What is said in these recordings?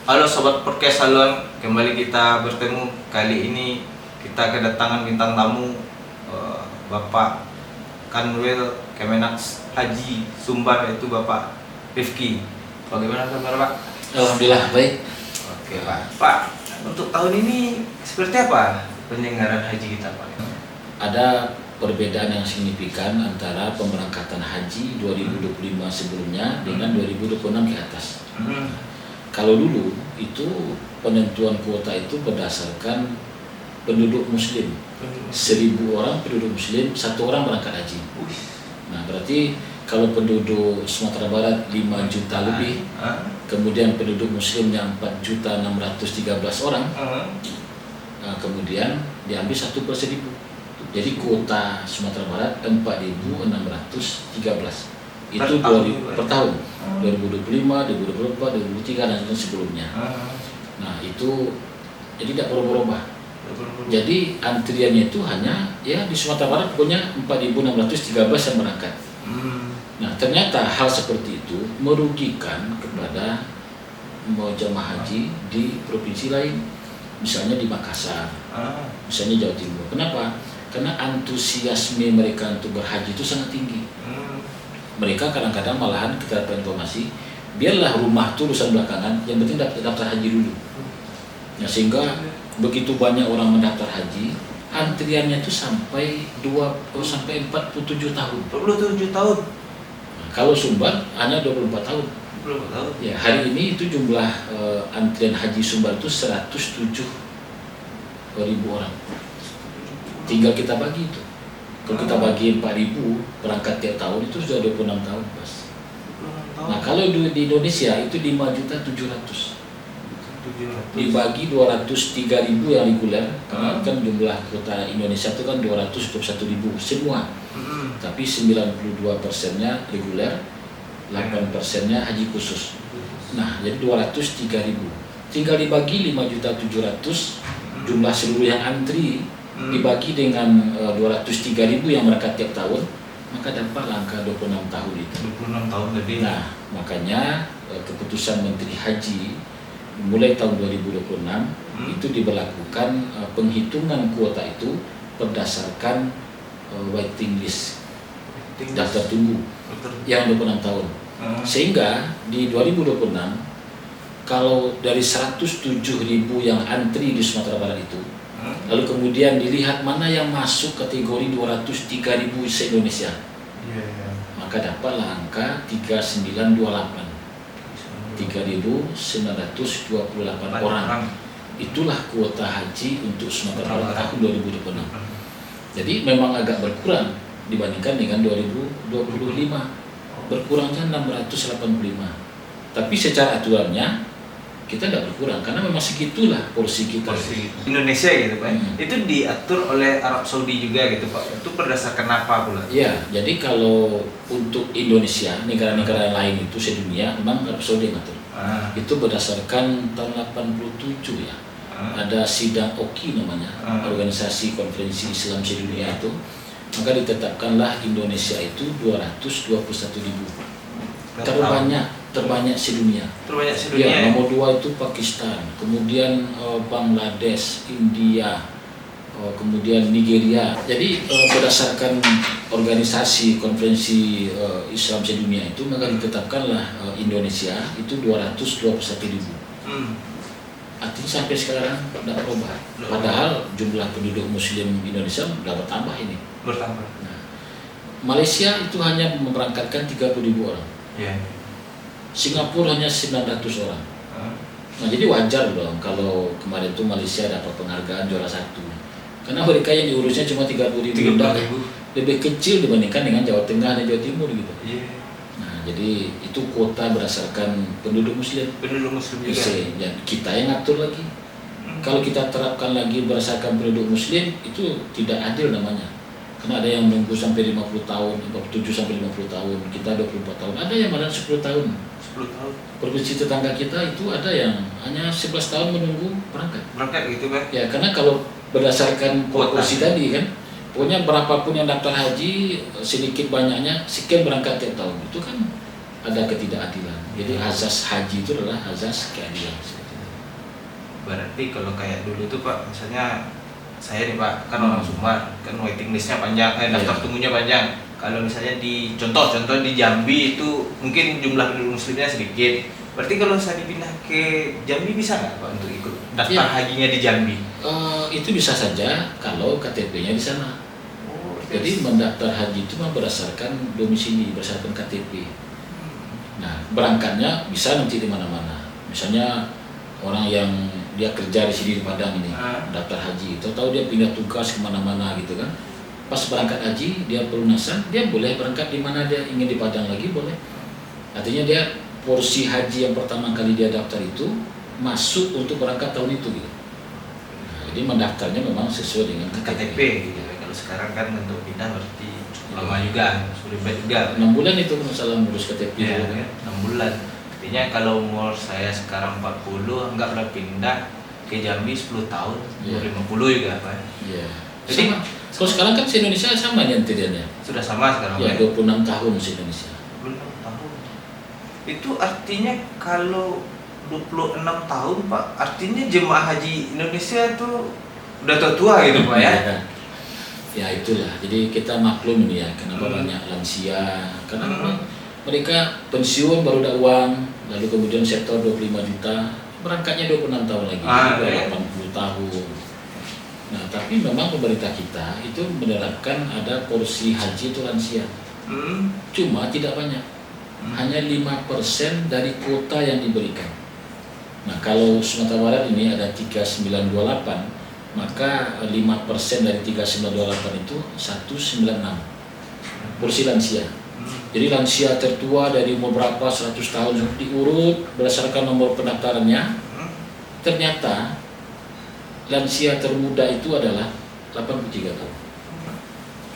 Halo Sobat Podcast Haluan, kembali kita bertemu. Kali ini kita kedatangan bintang tamu, Bapak Kanwil Kemenak Haji Sumbar, yaitu Bapak Rifki. Bagaimana kabar Pak? Alhamdulillah baik. Oke Pak. Pak, untuk tahun ini seperti apa penyelenggaraan haji kita Pak? Ada perbedaan yang signifikan antara pemberangkatan haji 2025 sebelumnya dengan 2026 ke atas. Kalau dulu itu penentuan kuota itu berdasarkan penduduk muslim. 1000 orang penduduk muslim, 1 orang berangkat haji. Nah, berarti kalau penduduk Sumatera Barat 5 juta lebih, kemudian penduduk muslimnya 4.613 orang, kemudian diambil 1 per 1000. Jadi kuota Sumatera Barat 4.613. Itu per tahun 2025, 2024, 2023 dan sebelumnya. Nah itu jadi tidak berubah. Jadi antriannya itu hanya ya di Sumatera Barat punya 4.613 yang berangkat. Nah ternyata hal seperti itu merugikan kepada jemaah haji di provinsi lain, misalnya di Makassar, misalnya Jawa Timur. Kenapa? Karena antusiasme mereka untuk berhaji itu sangat tinggi. Mereka kadang-kadang malahan kita dapat informasi, biarlah rumah itu urusan belakangan, yang penting daftar haji dulu. Nah, sehingga begitu banyak orang mendaftar haji, antriannya itu sampai 47 tahun. 27 tahun. Nah, kalau Sumbar hanya 24 tahun. 24 tahun. Ya, hari ini itu jumlah antrian haji Sumbar itu 107.000 orang. Tinggal kita bagi itu. Kalau kita bagi 4.000 berangkat tiap tahun itu sudah 26 tahun Mas. Nah kalau di Indonesia itu 5.700.000 dibagi 203.000 yang reguler, karena kan jumlah kota Indonesia itu kan 221.000 semua. Tapi 92%-nya reguler, 8%-nya haji khusus. Nah jadi 203.000 tinggal dibagi 5.700.000 jumlah seluruh yang antri dibagi dengan 203.000 yang berangkat tiap tahun, maka dapat angka 26 tahun itu. 26 tahun tadi. Nah, makanya keputusan Menteri Haji mulai tahun 2026 itu diberlakukan penghitungan kuota itu berdasarkan waiting list, daftar tunggu yang 26 tahun. Sehingga di 2026 kalau dari 107.000 yang antri di Sumatera Barat itu, lalu kemudian dilihat mana yang masuk kategori 203.000 se-Indonesia, maka dapatlah angka 3.928 orang. Itulah kuota haji untuk Sumatera Barat tahun 2026. Jadi memang agak berkurang dibandingkan dengan 2025, berkurangnya 685. Tapi secara aturannya kita tidak berkurang karena memang segitulah porsi kita. Indonesia gitu Pak. Itu diatur oleh Arab Saudi juga gitu Pak. Itu berdasarkan apa pula? Ya, jadi kalau untuk Indonesia, negara-negara lain itu sedunia memang Arab Saudi yang ngatur. Itu berdasarkan tahun 87 ya. Ada sidang OKI namanya, Organisasi Konferensi Islam Sedunia itu. Maka ditetapkanlah Indonesia itu 221.000. Terbanyak sedunia. Ya, nomor 2 itu Pakistan, kemudian Bangladesh, India, kemudian Nigeria. Jadi berdasarkan organisasi konferensi Islam sedunia itu, maka ditetapkanlah Indonesia itu 221.000. Artinya sampai sekarang tidak berubah. Padahal jumlah penduduk Muslim Indonesia dapat tambah ini. Bertambah. Nah, Malaysia itu hanya memberangkatkan 30.000 orang. Singapura hanya 900 orang. Nah jadi wajar dong kalau kemarin itu Malaysia dapat penghargaan juara 1. Karena mereka yang diurusnya cuma 30.000, lebih kecil dibandingkan dengan Jawa Tengah dan Jawa Timur gitu. Nah jadi itu kuota berdasarkan penduduk Muslim. Penduduk Muslim juga. Dan kita yang ngatur lagi. Kalau kita terapkan lagi berdasarkan penduduk Muslim itu tidak adil namanya. Karena ada yang menunggu sampai 50 tahun, 47 sampai 50 tahun, kita 24 tahun, ada yang malah 10 tahun. 10 tahun. Provinsi tetangga kita itu ada yang hanya 11 tahun menunggu berangkat. Berangkat gitu Pak? Ya, karena kalau berdasarkan proporsi tadi kan, pokoknya berapapun yang daftar haji, sedikit banyaknya, sekian berangkat tiap tahun. Itu kan ada ketidakadilan. Jadi azas haji itu adalah azas keadilan. Berarti kalau kayak dulu tuh Pak, misalnya saya nih Pak, kan orang Sumbar, kan waiting listnya panjang, daftar tunggunya panjang. Kalau misalnya di contoh di Jambi itu mungkin jumlah penduduk muslimnya sedikit. Berarti kalau saya dipindah ke Jambi bisa nggak Pak untuk ikut daftar hajinya di Jambi? Itu bisa saja kalau KTP-nya di sana. Jadi mendaftar haji itu berdasarkan domisili, berdasarkan KTP. Nah, berangkatnya bisa nanti di mana-mana. Misalnya orang yang dia kerja di sini di Padang ini, daftar haji, tahu dia pindah tugas kemana-mana gitu kan. Pas berangkat haji, dia pelunasan, dia boleh berangkat di mana dia ingin di Padang lagi boleh. Artinya dia porsi haji yang pertama kali dia daftar itu masuk untuk berangkat tahun itu gitu. Nah, jadi mendaftarnya memang sesuai dengan KTP gitu. Kalau sekarang kan untuk pindah berarti lama juga, sudah juga. 6 bulan itu masalah ngurus KTP. Ya, kan? 6 bulan. Artinya kalau umur saya sekarang 40, anggaplah pindah ke Jambi 10 tahun, umur 50 juga Pak. Iya. Jadi sama. Kalau sekarang kan se Indonesia sama nih antriannya. Sudah sama sekarang. Ya, 26 tahun se Indonesia. 26 tahun. Itu artinya kalau 26 tahun Pak, artinya jemaah haji Indonesia itu udah tua gitu Pak ya? Ya itulah, jadi kita maklum ini ya, kenapa banyak lansia, karena memang mereka pensiun baru ada uang, lalu kemudian sektor 25 juta, berangkatnya 26 tahun lagi, 80 tahun. Nah, tapi memang pemerintah kita itu menerapkan ada porsi haji itu lansia, cuma tidak banyak, hanya 5% dari kuota yang diberikan. Nah, kalau Sumatera Barat ini ada 3928, maka 5% dari 3928 itu 196 porsi lansia. Jadi lansia tertua dari umur berapa 100 tahun diurut berdasarkan nomor pendaftarannya. Ternyata lansia termuda itu adalah 83 tahun.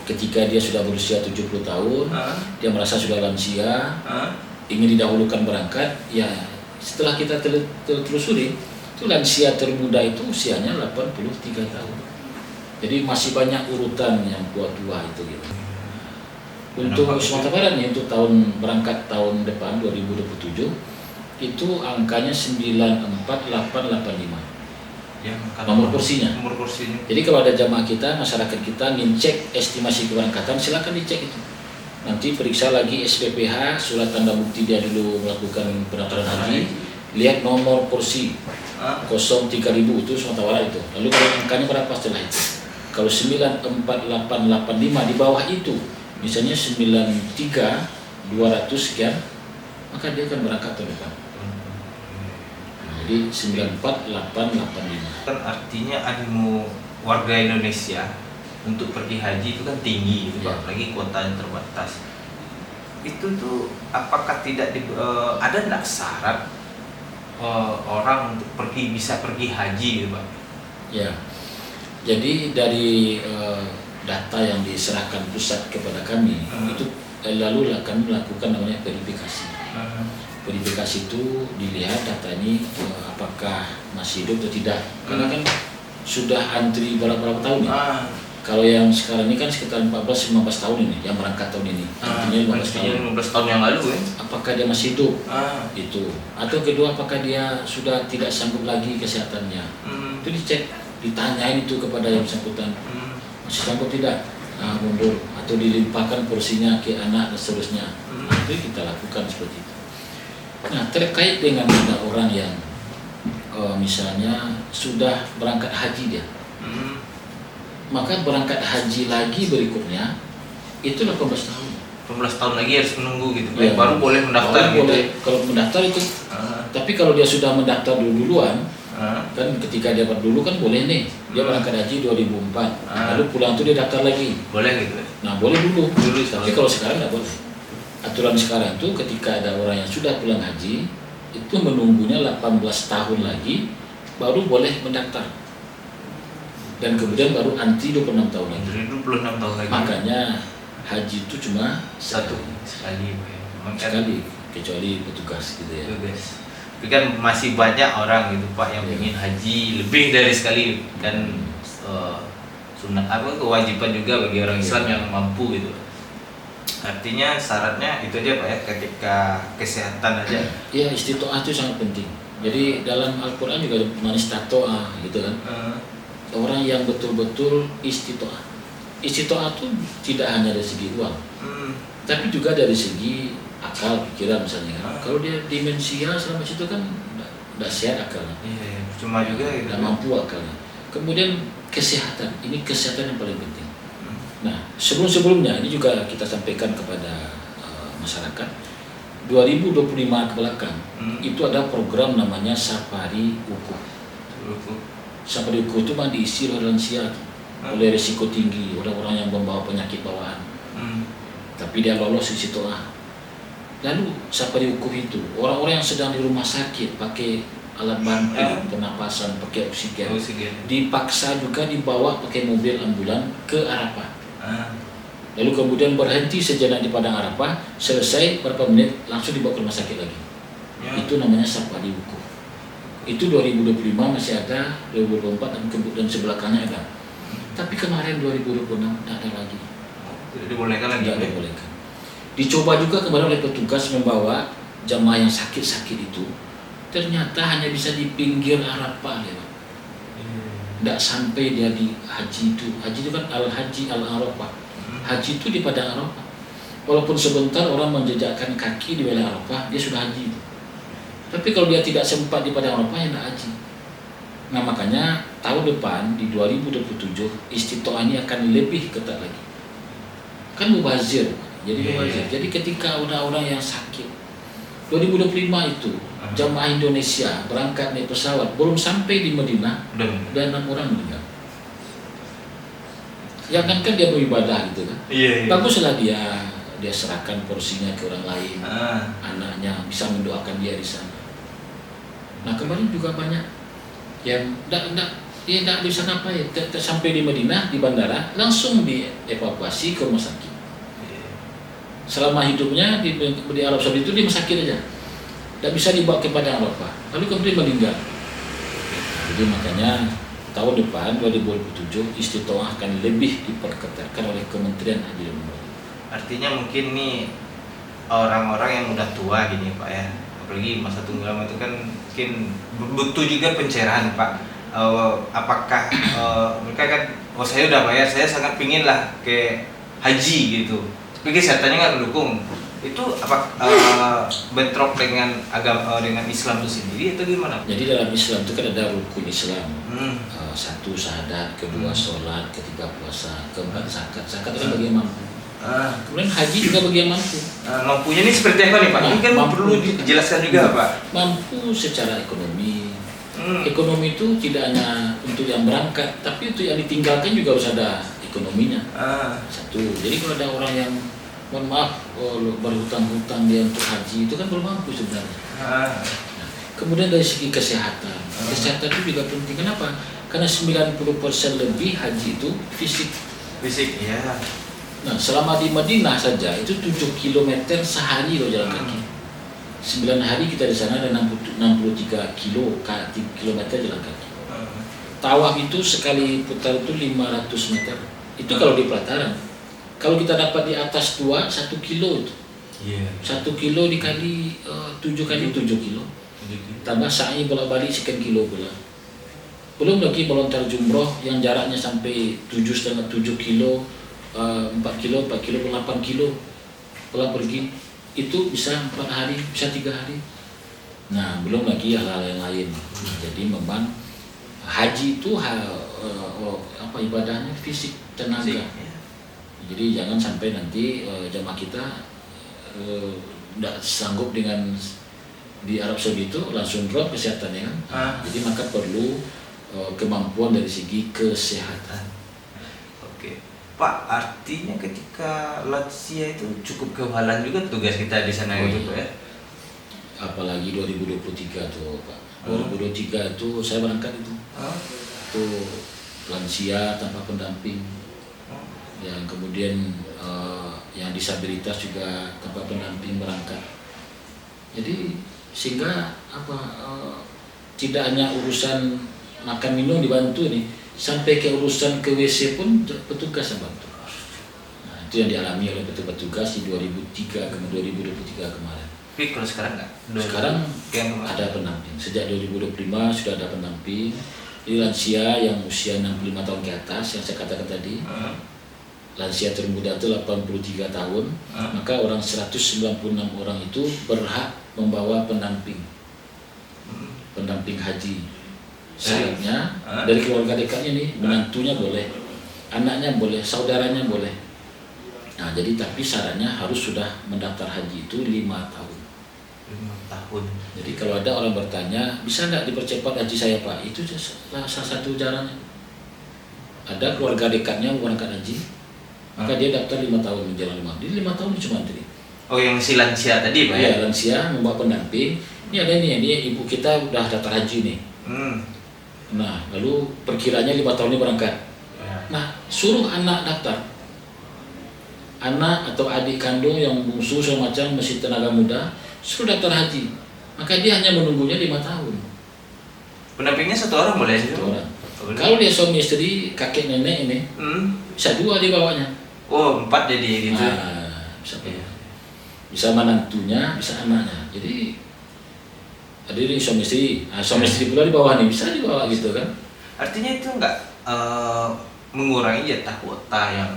Ketika dia sudah berusia 70 tahun, dia merasa sudah lansia, ingin didahulukan berangkat, ya setelah kita telusuri, itu lansia termuda itu usianya 83 tahun. Jadi masih banyak urutan yang tua-tua itu gitu. Untuk Sumatera Barat nih, untuk tahun berangkat tahun depan 2027 itu angkanya 94885. Nomor kursinya. Jadi kalau ada jamaah kita, masyarakat kita ingin cek estimasi keberangkatan, silakan dicek itu. Nanti periksa lagi SPPH, surat tanda bukti dia dulu melakukan pendaftaran haji, lihat nomor kursi 03000 itu Sumatera Barat itu. Lalu kalau angkanya berapa setelah itu? Kalau 94885 di bawah itu, misalnya 93 200 sekian, maka dia akan berangkat tahun depan. Jadi 94885. Kan artinya animo warga Indonesia untuk pergi haji itu kan tinggi gitu Pak, apalagi kuota yang terbatas. Itu tuh apakah tidak ada enggak syarat orang untuk bisa pergi haji gitu Pak? Ya. Jadi dari data yang diserahkan pusat kepada kami itu lalu kami melakukan namanya verifikasi. Verifikasi itu dilihat data ini apakah masih hidup atau tidak. Karena kan sudah antri berapa tahun ya. Kalau yang sekarang ini kan sekitar 14-15 tahun ini yang berangkat tahun ini. Artinya 15 tahun yang lalu ya. Apakah dia masih hidup? Itu. Atau kedua, apakah dia sudah tidak sanggup lagi kesehatannya? Itu dicek, ditanyain itu kepada yang bersangkutan. Masih sanggup tidak? Mundur atau dilimpahkan porsinya ke anak dan seterusnya. Itu kita lakukan seperti itu. Nah, terkait dengan ada orang yang misalnya sudah berangkat haji dia, maka berangkat haji lagi berikutnya itu 18 tahun. 18 tahun lagi harus menunggu gitu. Ya, baru boleh mendaftar gitu. Boleh. Kalau mendaftar itu. Tapi kalau dia sudah mendaftar duluan, kan ketika dia dulu kan boleh nih. Dia berangkat haji 2004. Lalu pulang tuh dia daftar lagi. Boleh gitu. Nah, boleh dulu. Tapi kalau sekarang nggak boleh. Aturan sekarang tuh ketika ada orang yang sudah pulang haji itu menunggunya 18 tahun lagi baru boleh mendaftar. Dan kemudian baru anti 26 tahun lagi. 26 tahun lagi. Makanya haji itu cuma sekali. Sekali, kecuali petugas gitu ya. Tapi kan masih banyak orang gitu Pak yang ingin haji lebih dari sekali dan sunat kewajiban juga bagi orang Islam yang mampu gitu. Artinya syaratnya itu aja Pak ya, ketika kesehatan aja. Ya, istitoah itu sangat penting. Jadi dalam Al-Quran juga ada manistatoa gitu kan. Orang yang betul-betul istitoah. Istitoah itu tidak hanya dari segi uang, tapi juga dari segi akal pikiran misalnya kan. Kalau dia demensia selama situ kan tidak sehat akalnya. Iya, cuma juga gitu. Tidak mampu akalnya. Kemudian kesehatan, ini kesehatan yang paling penting. Nah, sebelum-sebelumnya ini juga kita sampaikan kepada masyarakat 2025 ke belakang itu ada program namanya Safari Uku. Safari Uku itu mah diisi oleh lansia, oleh risiko tinggi, orang-orang yang membawa penyakit bawaan. Tapi dia lolos di situ. Lalu Safari Uku itu orang-orang yang sedang di rumah sakit pakai alat bantu pernapasan, pakai oksigen, dipaksa juga dibawa pakai mobil ambulan ke Arafah. Lalu kemudian berhenti sejenak di Padang Arafah, selesai berapa menit langsung dibawa ke rumah sakit lagi. Itu namanya Safari Uku. Itu 2025 masih ada, 2024 dan sebelakangnya ada. Tapi kemarin 2026 tidak ada lagi. Tidak dibolehkan lagi. Tidak dibolehkan. Dicoba juga kemarin oleh petugas membawa jamaah yang sakit-sakit itu, ternyata hanya bisa di pinggir Arafah ya. Tidak sampai dia di haji itu. Haji itu kan al-haji al-Arafah. Haji itu di Padang Arafah. Walaupun sebentar orang menjejakkan kaki di wilayah Arafah, dia sudah haji. Tapi kalau dia tidak sempat di Padang Arafah, ya tidak haji. Nah makanya tahun depan di 2027 istitoah ini akan lebih ketat lagi. Kan mubazir, jadi mubazir. Jadi ketika orang-orang yang sakit 2025 itu jamaah Indonesia berangkat naik pesawat belum sampai di Madinah dan 6 orang meninggal. Ya kan dia beribadah gitu kan. Baguslah dia serahkan porsinya ke orang lain, anaknya bisa mendoakan dia di sana. Nah kemarin juga banyak yang tidak bisa ngapain, sampai di Madinah di bandara langsung dievakuasi ke rumah sakit. Selama hidupnya di Arab Saudi itu di rumah sakit aja, tidak bisa dibawa ke Padang Arafah, lalu kemudian meninggal. Jadi makanya tahun depan 2027 istitoah akan lebih diperketatkan oleh Kementerian Haji dan Umroh. Artinya mungkin nih orang-orang yang udah tua gini Pak ya, apalagi masa tunggal itu kan mungkin butuh juga pencerahan Pak. Apakah mereka kan, saya udah bayar, saya sangat pingin lah ke haji gitu, tapi kesehatannya nggak mendukung. Itu apa bentrok dengan agama, dengan Islam itu sendiri atau gimana? Jadi dalam Islam itu kan ada rukun Islam. Satu syahadat, kedua sholat, ketiga puasa, keempat zakat. Zakat itu bagi yang mampu. Kemudian haji juga bagi yang mampu. Mampunya ini seperti apa nih Pak? Ini kan perlu dijelaskan juga Pak. Mampu secara ekonomi. Ekonomi itu tidak hanya untuk yang berangkat, tapi untuk yang ditinggalkan juga harus ada ekonominya. Satu. Jadi kalau ada orang yang mohon maaf berhutang-hutang dia untuk haji itu kan belum mampu sebenarnya. Nah, kemudian dari segi kesehatan, kesehatan itu juga penting. Kenapa? Karena 90% lebih haji itu fisik ya. Nah selama di Madinah saja itu 7 km sehari loh jalan kaki. 9 hari kita di sana ada 63 kilometer jalan kaki. Tawaf itu sekali putar itu 500 meter. Itu kalau di pelataran. Kalau kita dapat di atas 1 kilo itu. 1 kilo dikali 7 kali 7 kilo. Tambah sa'i bolak-balik sekian kilo pula. Belum lagi melontar jumroh yang jaraknya sampai 7,5 7 kilo, 4 kilo, 8 kilo pulang pergi. Itu bisa 4 hari, bisa 3 hari. Nah, belum lagi hal-hal yang lain. Jadi memang haji itu ibadahnya fisik, tenaga. Jadi jangan sampai nanti jamaah kita tidak sanggup dengan di Arab Saudi itu langsung drop kesehatannya kan. Jadi maka perlu kemampuan dari segi kesehatan. Oke. Pak, artinya ketika lansia itu cukup kehalan juga tugas kita di sana gitu Pak ya. Apalagi 2023 tuh Pak. 2023 itu saya berangkat itu. Itu lansia tanpa pendamping. Yang kemudian yang disabilitas juga tanpa pendamping berangkat. Jadi sehingga tidak hanya urusan makan minum dibantu nih, sampai ke urusan ke WC pun petugas yang bantu. Nah, itu yang dialami oleh petugas di 2023 kemarin. Tapi kalau sekarang nggak? Sekarang yang ada pendamping. Sejak 2025 sudah ada pendamping. Jadi lansia yang usia 65 tahun ke atas yang saya katakan tadi, lansia termuda itu 83 tahun, maka orang 196 orang itu berhak membawa pendamping haji. Syaratnya dari keluarga dekatnya nih, menantunya boleh, anaknya boleh, saudaranya boleh. Nah, jadi tapi syaratnya harus sudah mendaftar haji itu 5 tahun. 5 tahun. Jadi kalau ada orang bertanya, bisa nggak dipercepat haji saya Pak? Itu salah satu caranya. Ada keluarga dekatnya berangkat haji, maka dia daftar 5 tahun menjelang 5. Jadi 5 tahun cuma antri. Oh, yang si lansia tadi Pak? Iya, lansia membawa pendamping. Ini ada nih, dia ibu kita udah daftar haji nih. Nah, lalu perkiranya 5 tahun ini berangkat. Nah, suruh anak daftar. Anak atau adik kandung yang bungsu semacam masih tenaga muda, suruh daftar haji. Maka dia hanya menunggunya 5 tahun. Pendampingnya 1 orang boleh? 1 orang. Kalau dia suami istri, kakek nenek ini, bisa 2 dibawanya. Oh, 4 jadi gitu. Nah, bisa menantunya, bisa anaknya. Jadi ada ini suami istri, suami istri pula di bawah nih, bisa dibawa gitu kan? Artinya itu nggak mengurangi jatah kuota yang.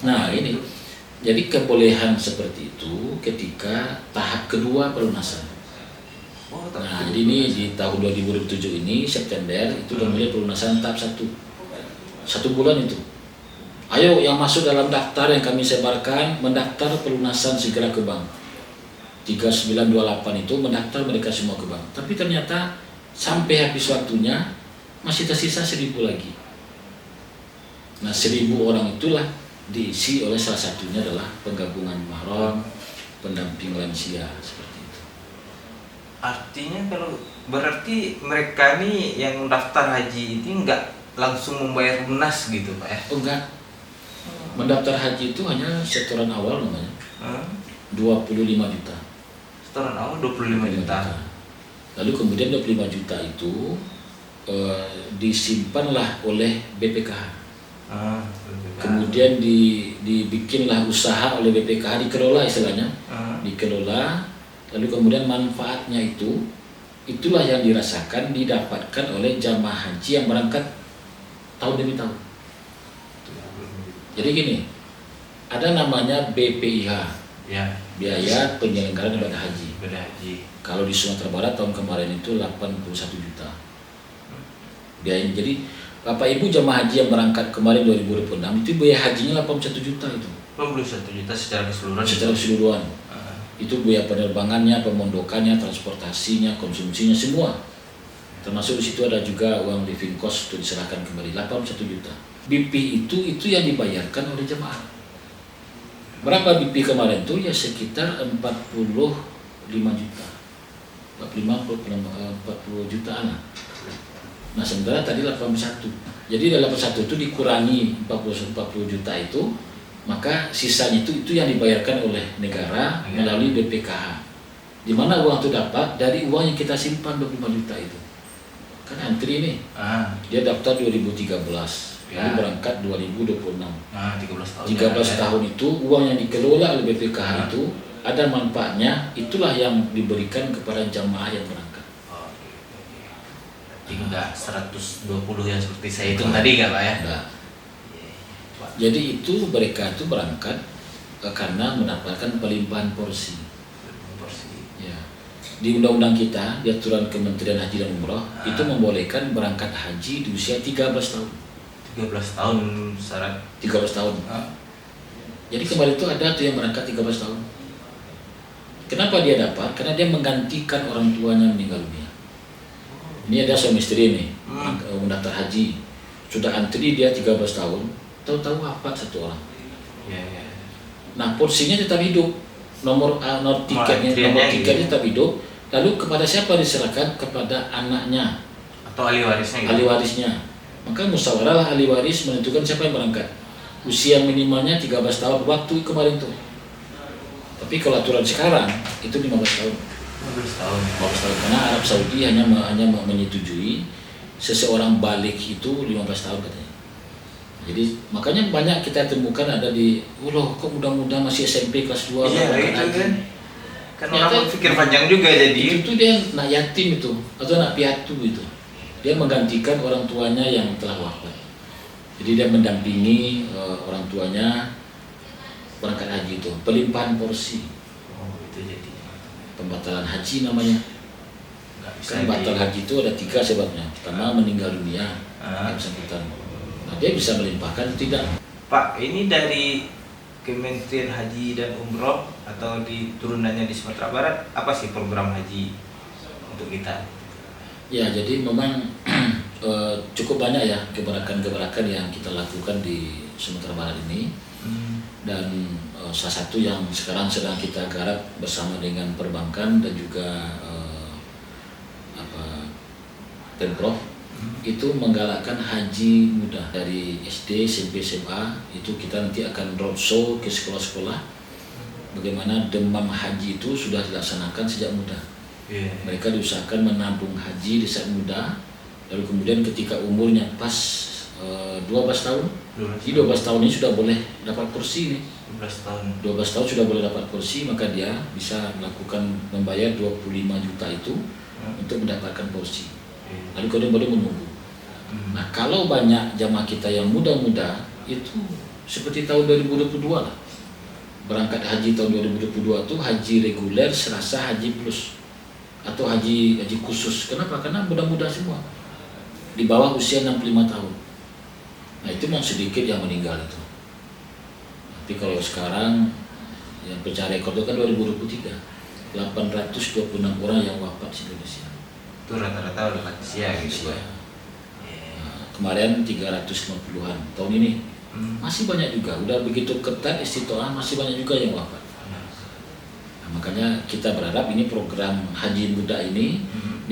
Nah ini, jadi kebolehan seperti itu ketika tahap kedua pelunasan. Nah jadi ini di tahun 2007 ini September itu udah mulai pelunasan tahap 1 bulan itu. Ayo yang masuk dalam daftar yang kami sebarkan mendaftar pelunasan segera ke bank. 3928 itu mendaftar mereka semua ke bank. Tapi ternyata sampai habis waktunya masih tersisa 1000 lagi. Nah 1000 orang itulah diisi oleh salah satunya adalah penggabungan mahram, pendamping lansia seperti itu. Artinya kalau berarti mereka nih yang daftar haji ini nggak langsung membayar lunas gitu Pak ya? Oh enggak. Mendaftar haji itu hanya setoran awal namanya. 25 juta. Setoran awal 25 juta. Lalu kemudian 25 juta itu disimpanlah oleh BPKH. Kemudian dibikinlah usaha oleh BPKH, dikelola istilahnya, dikelola. Lalu kemudian manfaatnya itulah yang dirasakan, didapatkan oleh jamaah haji yang berangkat tahun demi tahun. Jadi gini, ada namanya BPIH, ya, biaya penyelenggaraan ibadah haji. Kalau di Sumatera Barat tahun kemarin itu 81 juta. Biayanya. Jadi Bapak Ibu jamaah haji yang berangkat kemarin 2026 itu biaya hajinya 81 juta itu. 81 juta secara keseluruhan. Secara keseluruhan. Itu biaya penerbangannya, pemondokannya, transportasinya, konsumsinya semua. Termasuk di situ ada juga uang living cost untuk diserahkan kembali 81 juta. BP itu yang dibayarkan oleh jemaah. Berapa BP kemarin itu? Ya sekitar 45 juta. 40 jutaan lah. Nah sementara tadi 81. Jadi dari 81 itu dikurangi 40 juta itu, maka sisanya itu yang dibayarkan oleh negara melalui BPKH. Di mana uang itu dapat dari uang yang kita simpan 25 juta itu. Kan antri nih. Dia daftar 2013. Lalu berangkat 2026. 13 tahun itu uang yang dikelola oleh BPKH itu ada manfaatnya, itulah yang diberikan kepada jamaah yang berangkat. Enggak 120 yang seperti saya hitung tadi enggak Pak ya? Enggak. Jadi itu mereka itu berangkat karena mendapatkan pelimpahan porsi. Ya. Di undang-undang kita, di aturan Kementerian Haji dan Umroh itu membolehkan berangkat haji di usia 13 tahun. 13 tahun syarat. 13 tahun. Jadi kemarin itu ada tuh yang berangkat 13 tahun. Kenapa dia dapat? Karena dia menggantikan orang tuanya meninggal dunia. Ini ada suami istri nih, mendaftar haji, sudah antri dia 13 tahun, tahu-tahu wafat 1 orang. Nah porsinya tetap hidup, nomor tiketnya tetap hidup. Lalu kepada siapa diserahkan? Kepada anaknya atau ahli warisnya. Ahli warisnya. Maka musyawarah ahli waris menentukan siapa yang berangkat. Usia minimalnya 13 tahun waktu kemarin tuh. Tapi kalau aturan sekarang itu 15 tahun. 15 tahun karena Arab Saudi hanya menyetujui seseorang balik itu 15 tahun katanya. Jadi makanya banyak kita temukan ada di kok muda-muda masih SMP kelas 2 kan? Kan orang berpikir panjang juga jadi. Itu dia anak yatim itu atau anak piatu itu. Dia menggantikan orang tuanya yang telah wafat. Jadi dia mendampingi orang tuanya berangkat haji itu, pelimpahan porsi. Oh, itu jadi Pembatalan haji namanya. nggak bisa Kan batal haji itu ada 3 sebabnya. Pertama meninggal dunia yang bersangkutan. Nah, dia bisa melimpahkan tidak. Pak, ini dari Kementerian Haji dan Umroh atau di turunannya di Sumatera Barat, apa sih program haji untuk kita? Ya, jadi memang cukup banyak ya gebrakan-gebrakan yang kita lakukan di Sumatera Barat ini. Dan salah satu yang sekarang sedang kita garap bersama dengan perbankan dan juga Pemprov itu menggalakkan haji muda dari SD, SMP, SMA. Itu kita nanti akan roadshow ke sekolah-sekolah bagaimana demam haji itu sudah dilaksanakan sejak muda. Mereka diusahakan menabung haji di saat muda, lalu kemudian ketika umurnya pas 12 tahun, di 12 tahun ini sudah boleh dapat kursi nih. 12 tahun sudah boleh dapat kursi, maka dia bisa melakukan membayar 25 juta itu untuk mendapatkan kursi. Lalu kemudian boleh menunggu. Nah, kalau banyak jamaah kita yang muda-muda itu seperti tahun 2022 lah. Berangkat haji tahun 2022 itu haji reguler serasa haji plus atau haji khusus. Kenapa? Karena muda-muda semua. Di bawah usia 65 tahun. Nah, itu memang sedikit yang meninggal itu. Tapi kalau sekarang yang pecah rekor itu kan 2023 826 orang yang wafat di Indonesia. Itu rata-rata udah usia gitu Pak. Nah, kemarin 350-an. Tahun ini masih banyak juga. Udah begitu ketat istiqomah masih banyak juga yang wafat. Nah, makanya kita berharap ini program haji muda ini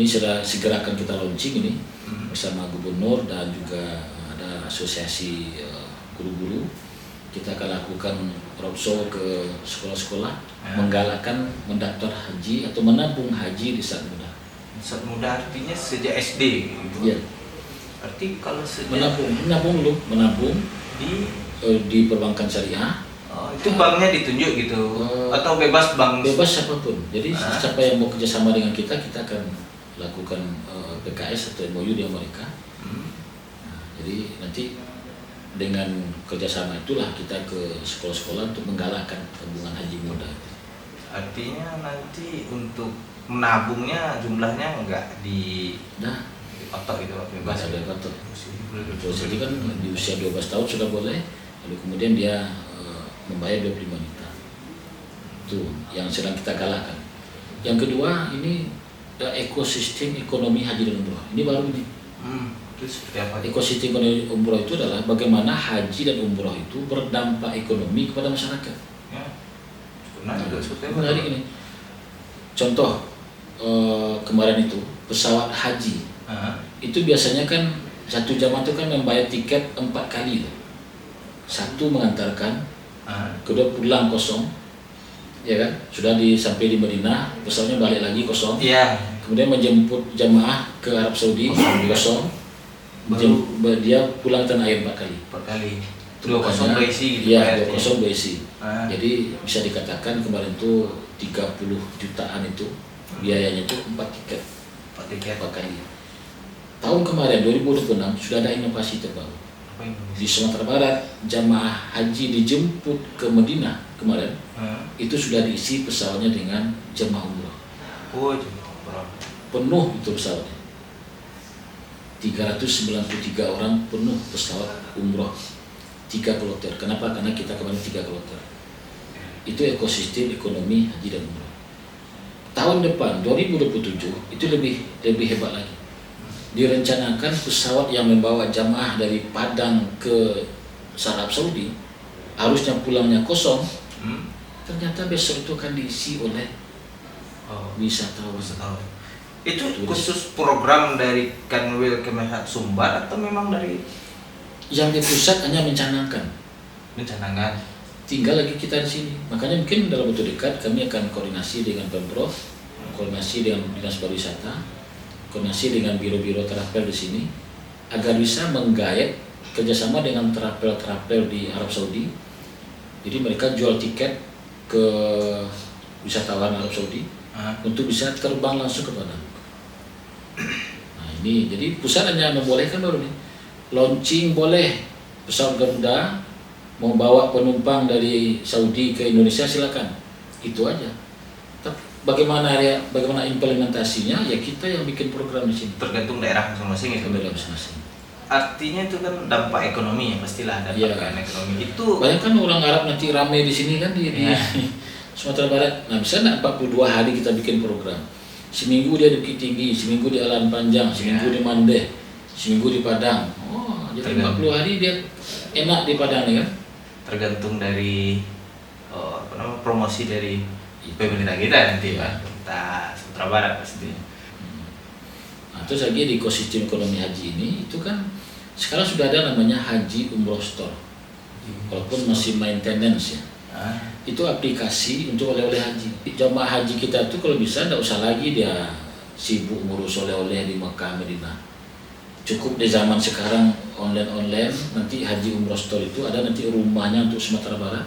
segera akan kita launching ini bersama gubernur dan juga ada asosiasi guru-guru. Kita akan lakukan roadshow ke sekolah-sekolah menggalakkan mendaftar haji atau menabung haji di saat muda. Saat muda artinya sejak SD gitu. Iya. Berarti kalau sejak menabung di perbankan syariah. Itu banknya ditunjuk gitu atau bebas bank? Bebas siapapun. Jadi siapa yang mau kerjasama dengan kita akan lakukan PKS atau MOU dengan mereka. Nah, jadi nanti dengan kerjasama itulah kita ke sekolah-sekolah untuk menggalakkan tabungan haji muda. Artinya nanti untuk menabungnya jumlahnya enggak dipatok gitu Pak, bebas. Ada patok. Jadi kan di usia 12 tahun sudah boleh, lalu kemudian dia membayar 25 juta. Itu yang sedang kita galakkan. Yang kedua ini ekosistem ekonomi haji dan umroh. Ini baru ini. Itu seperti apa? Ekosistem ekonomi umroh itu adalah bagaimana haji dan umroh itu berdampak ekonomi kepada masyarakat. Ya. Seperti apa? Menarik ini. Contoh kemarin itu pesawat haji itu biasanya kan satu jamaah itu kan membayar tiket 4 kali itu. Satu mengantarkan, kedua pulang kosong, ya kan? Sudah sampai di Madinah, pesawatnya balik lagi kosong. Iya. Kemudian menjemput jamaah ke Arab Saudi kosong. Dia pulang tanah air 4 kali. 4 kali. 2-0 berisi gitu. Iya, 2-0 berisi. Jadi bisa dikatakan kemarin itu 30 jutaan itu biayanya itu 4 tiket. 4 kali. Tahun kemarin 2026 sudah ada inovasi terbaru. Di Sumatera Barat jamaah haji dijemput ke Madinah kemarin itu sudah diisi pesawatnya dengan jamaah umroh. Oh, jamaah umroh. Penuh itu pesawatnya. 393 orang penuh pesawat umroh. 3 kloter. Kenapa? Karena kita kemarin 3 kloter. Itu ekosistem ekonomi haji dan umroh. Tahun depan 2027 itu lebih hebat lagi. Direncanakan pesawat yang membawa jamaah dari Padang ke Arab Saudi harusnya pulangnya kosong. Ternyata besok itu akan diisi oleh wisatawan. Itu khusus program dari Kanwil Kemenhat Sumbar atau memang dari yang di pusat hanya mencanangkan? Tinggal lagi kita di sini. Makanya mungkin dalam waktu dekat kami akan koordinasi dengan Pemprov, koordinasi dengan Dinas Pariwisata, koordinasi dengan biro-biro travel di sini agar bisa menggayat kerjasama dengan travel di Arab Saudi. Jadi mereka jual tiket ke wisatawan Arab Saudi untuk bisa terbang langsung ke Padang. Nah ini jadi pusat hanya membolehkan baru nih launching boleh pesawat Garuda mau bawa penumpang dari Saudi ke Indonesia silakan, itu aja. Tapi bagaimana implementasinya ya kita yang bikin program di sini. Tergantung daerah masing-masing itu. Daerah masing-masing. Artinya itu kan dampak ekonomi ya, pastilah dampak ekonomi itu. Bayangkan orang Arab nanti ramai di sini kan di Sumatera Barat. Nah bisa nggak 42 hari kita bikin program. Seminggu dia di Bukit Tinggi, seminggu di Alan Panjang, seminggu di Mandeh, seminggu di Padang. Oh, jadi 40 hari dia enak di Padang nih kan. Tergantung dari promosi dari pemerintah kita nanti Pak. Kita Sumatera Barat pasti. Nah, terus lagi di ekosistem ekonomi haji ini itu kan sekarang sudah ada namanya Haji Umroh Store, walaupun masih maintenance ya. Itu aplikasi untuk oleh-oleh haji. Jamaah haji kita tuh kalau bisa tidak usah lagi dia sibuk ngurus oleh-oleh di Mekah, Madinah. Cukup di zaman sekarang online, nanti Haji Umroh Store itu ada nanti rumahnya untuk Sumatera Barat.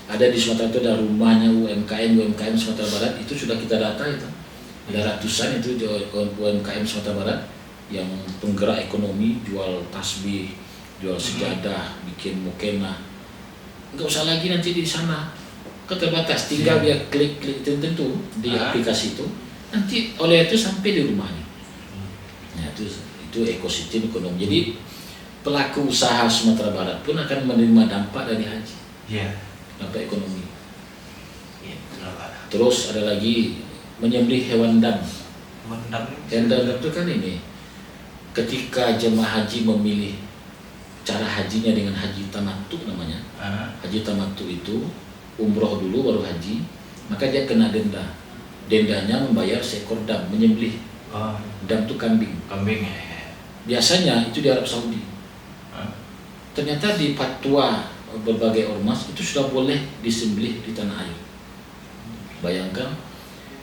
Ada di Sumatera itu ada rumahnya UMKM Sumatera Barat, itu sudah kita data itu. Ada ratusan itu UMKM Sumatera Barat yang penggerak ekonomi, jual tasbih, jual sejadah, bikin mukena. Enggak usah lagi nanti di sana, kan terbatas, tinggal dia klik tertentu di aplikasi itu, nanti oleh itu sampai di rumahnya. Nah itu ekosistem ekonomi. Jadi pelaku usaha Sumatera Barat pun akan menerima dampak dari haji, dampak ekonomi. Terus ada lagi menyembelih hewan dam. Hewan dam itu kan ini, ketika jemaah haji memilih cara hajinya dengan haji tamattu namanya. Haji tamattu itu umroh dulu baru haji, maka dia kena denda. Dendanya membayar seekor dam, menyembelih. Dam itu kambing. Kambing ya. Biasanya itu di Arab Saudi. Ternyata di fatwa berbagai ormas itu sudah boleh disembelih di tanah air. Bayangkan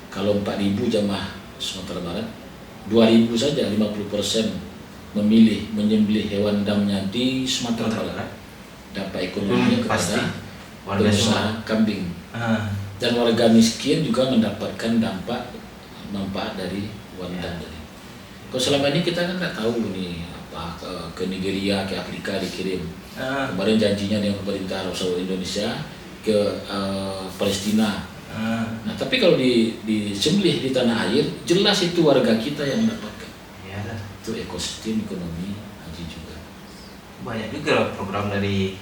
kalau 4.000 jamaah Sumatera Barat, 2.000 saja 50% memilih menyembelih hewan damnya di Sumatera Barat. Dampak ekonominya kepada pengusaha kambing. Dan warga miskin juga mendapatkan manfaat dari hewan dam tadi. Kalau selama ini kita kan nggak tahu nih apa ke Nigeria, ke Afrika dikirim. Kemarin janjinya dengan pemerintah Arab Saudi Indonesia ke Palestina. Nah tapi kalau disembelih di tanah air, jelas itu warga kita yang mendapatkan. Itu ekosistem ekonomi haji juga. Banyak juga program dari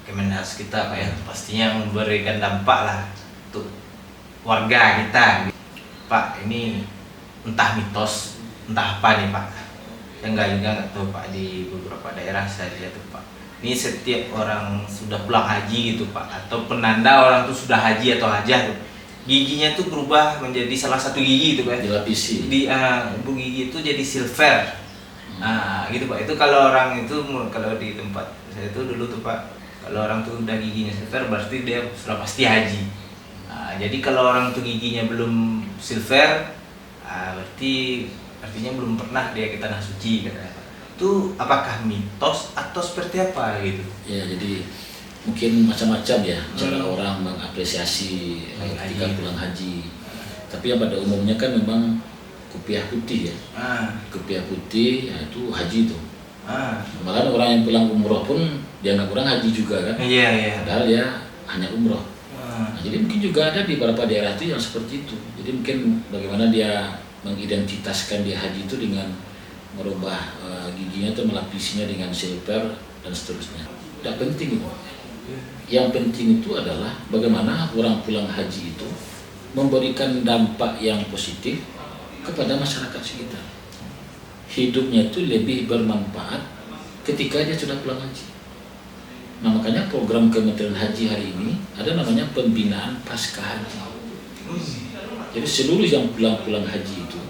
Kemenhas kita Pak ya, pastinya memberikan dampak lah untuk warga kita. Pak ini entah mitos, entah apa nih Pak, yang nggak tahu Pak, di beberapa daerah saya lihat tuh Pak, ini setiap orang sudah pulang haji gitu Pak, atau penanda orang tuh sudah haji atau hajah tuh, giginya tuh berubah menjadi salah satu gigi itu Pak, dilapisi. Bu gigi itu jadi silver. Gitu Pak. Itu kalau orang itu, kalau di tempat saya itu dulu tuh Pak, kalau orang tuh udah giginya silver berarti dia sudah pasti haji. Jadi kalau orang tuh giginya belum silver, artinya belum pernah dia ke tanah suci katanya Pak. Itu apakah mitos atau seperti apa gitu? Ya jadi mungkin macam-macam ya cara orang mengapresiasi ketika pulang haji. Tapi yang pada umumnya kan memang kopiah putih ya. Kopiah putih ya itu haji tuh. Malah orang yang pulang umroh pun dianggap orang haji juga kan. Padahal ya hanya umroh. Nah, jadi mungkin juga ada di beberapa daerah itu yang seperti itu. Jadi mungkin bagaimana dia mengidentitaskan dia haji itu dengan merubah giginya atau melapisinya dengan silver dan seterusnya. Tidak penting itu. Yang penting itu adalah bagaimana orang pulang haji itu memberikan dampak yang positif kepada masyarakat sekitar. Hidupnya itu lebih bermanfaat ketika dia sudah pulang haji. Nah makanya program Kementerian Haji hari ini ada namanya pembinaan pasca haji. Jadi seluruh yang pulang haji itu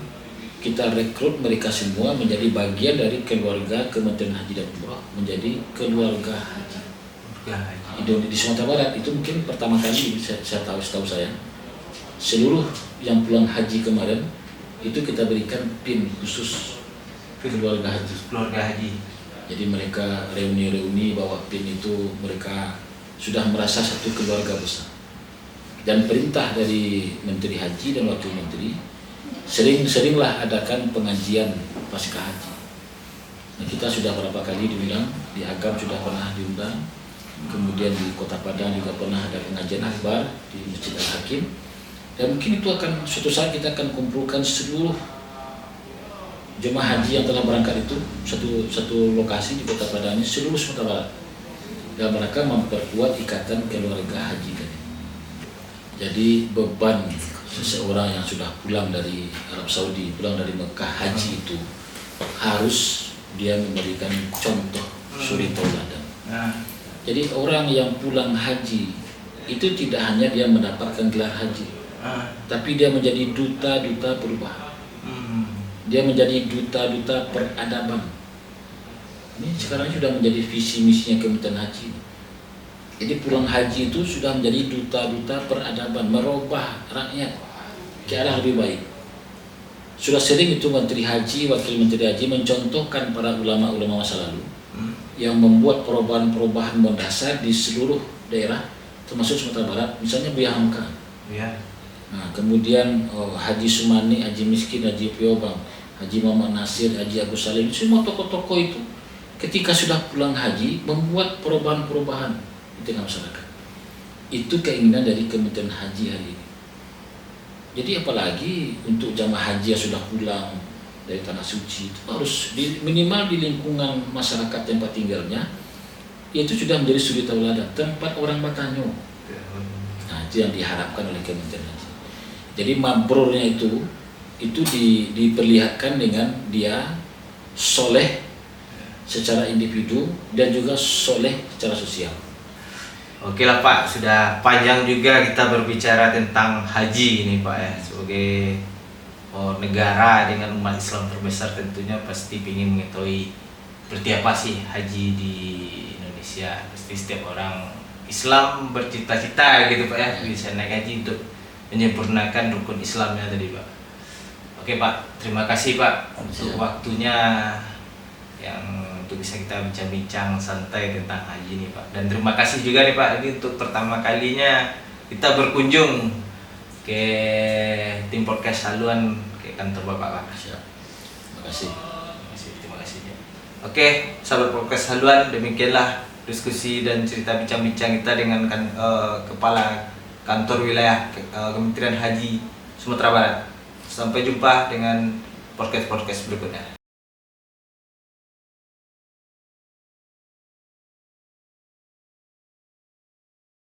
kita rekrut mereka semua menjadi bagian dari keluarga Kementerian Haji dan Umroh, menjadi keluarga haji. Di Sumatera Barat itu mungkin pertama kali setahu saya seluruh yang pulang haji kemarin itu kita berikan PIN khusus keluarga haji. Jadi mereka reuni bawa PIN itu, mereka sudah merasa satu keluarga besar. dan perintah dari Menteri Haji dan Wakil Menteri seringlah adakan pengajian pasca haji. Nah, kita sudah berapa kali diundang, di Agam sudah pernah diundang, kemudian di Kota Padang juga pernah ada pengajian akbar di Masjid Al-Hakim, dan mungkin itu akan suatu saat kita akan kumpulkan seluruh jemaah haji yang telah berangkat itu satu lokasi di Kota Padang ini, seluruh Sumatera Barat, dalam rangka memperkuat ikatan keluarga haji tadi. Jadi beban seseorang yang sudah pulang dari Arab Saudi, pulang dari Mekah haji itu harus dia memberikan contoh suri tauladan. Jadi orang yang pulang haji itu tidak hanya dia mendapatkan gelar haji, tapi dia menjadi duta-duta perubahan. Dia menjadi duta-duta peradaban. Ini sekarang sudah menjadi visi misinya Kementerian Haji. Jadi pulang haji itu sudah menjadi duta-duta peradaban, merubah rakyat ke arah lebih baik. Sudah sering itu Menteri Haji, Wakil Menteri Haji mencontohkan para ulama-ulama masa lalu yang membuat perubahan-perubahan mendasar di seluruh daerah, termasuk Sumatera Barat, misalnya Buya Hamka. Nah, kemudian Haji Sumani, Haji Miskin, Haji Piobang, Haji Muhammad Nasir, Haji Agus Salim, semua tokoh-tokoh itu ketika sudah pulang haji membuat perubahan-perubahan di tengah masyarakat. Itu keinginan dari Kementerian Haji hari ini. Jadi apalagi untuk jamaah haji yang sudah pulang dari tanah suci itu harus minimal di lingkungan masyarakat tempat tinggalnya itu sudah menjadi suri tauladan, tempat orang bertanya. Nah, itu yang diharapkan oleh Kementerian Haji. Jadi mabrurnya itu diperlihatkan dengan dia soleh secara individu dan juga soleh secara sosial. Oke lah Pak, sudah panjang juga kita berbicara tentang haji ini Pak ya. Sebagai negara dengan umat Islam terbesar tentunya pasti ingin mengetahui seperti apa sih haji di Indonesia. Pasti setiap orang Islam bercita-cita gitu Pak ya, bisa naik haji untuk menyempurnakan rukun Islamnya tadi Pak. Oke Pak, terima kasih Pak untuk waktunya yang untuk bisa kita bincang-bincang santai tentang haji ini Pak. Dan terima kasih juga nih Pak, ini untuk pertama kalinya kita berkunjung ke tim podcast Haluan ke kantor Bapak Pak. Siap. Terima kasih. Terima kasih. Oke, sahabat podcast Haluan, demikianlah diskusi dan cerita bincang-bincang kita dengan Kepala Kantor Wilayah Kementerian Haji Sumatera Barat. Sampai jumpa dengan podcast berikutnya.